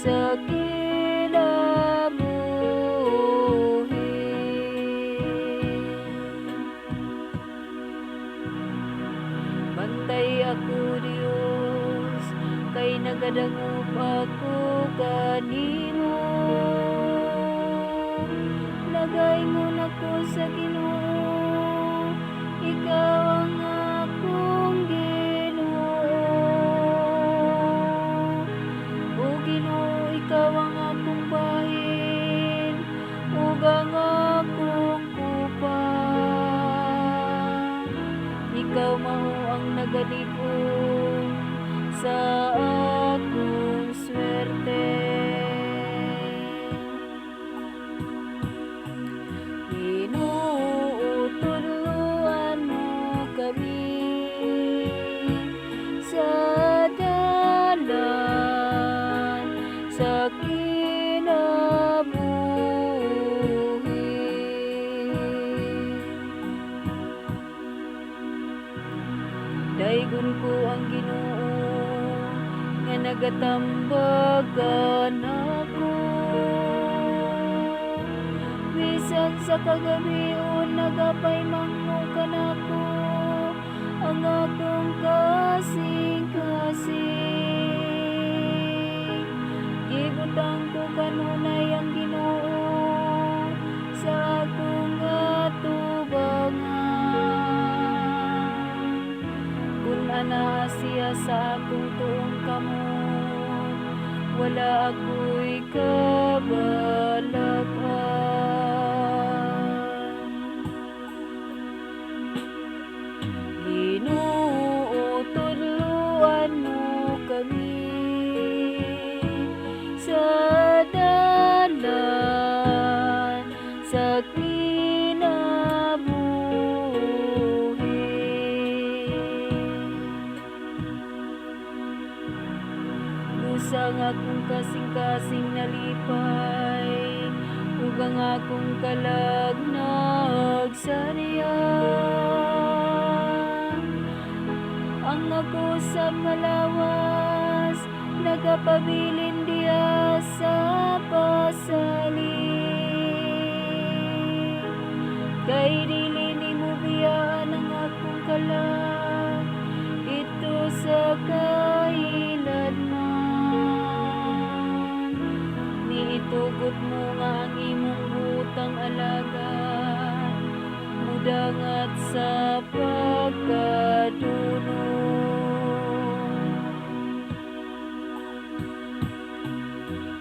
sa kinabuhi. Bantay ako Dios, kay nagadangup ako kanimo. Nagaingon ako sa Ginoo, ikaw ang akong Ginoo. O Ginoo, ikaw ang akong bahin, ug ang akong kupang. Ikaw mao ang nagalipong sa akong swerte. Ginoo, tuluan mo kami sa dalan sa kinabuhi. Daygon ko ang Ginoo nga nagatambagan ako. Bisan sa kagabion nagapaymango kanako ang akong kasing-kasing. Gibutang ko kanunay ang Ginoo sa akong atubangan. Kung ana siya sa akong tuong kamot, wala ako'y kabalakan. Ginoo, tuluan mo kami sa dalan sa kinabuhi. Usang akong kasing-kasing nalipay, ug ang akong kalag nagsariya. Ang ako sa malawas, nagapabilin diya sa pasalig. Kay dili nimo biyaan ang akong kalag, ito sa kailanman. Niitugot mo nga ang imong butang alagad, mudangat sa pagkadunong.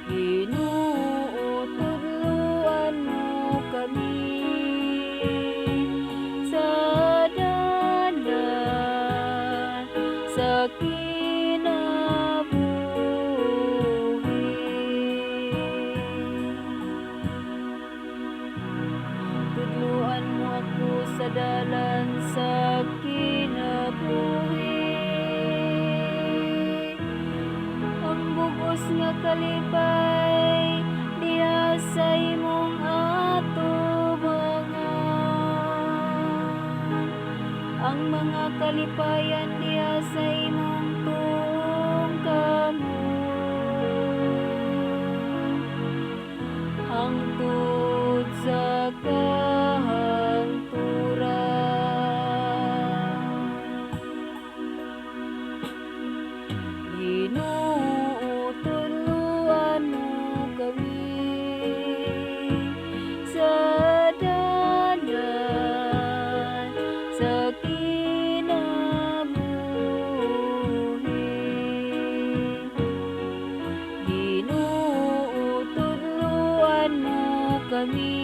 Ginoo, tuluan mo kami sa dalan sa kinabuhi. Tuluan mo ako sa dalan sa kinabuhi. Ang bugos nga kalipay diha sa imong atubangan. Ang mga kalipayan diha sa imong tuong kamot, hangtod sa kahangturan. Ginoo, tuluan mo kami sa dalan sa kinabuhi. Ginoo, tuluan mo kami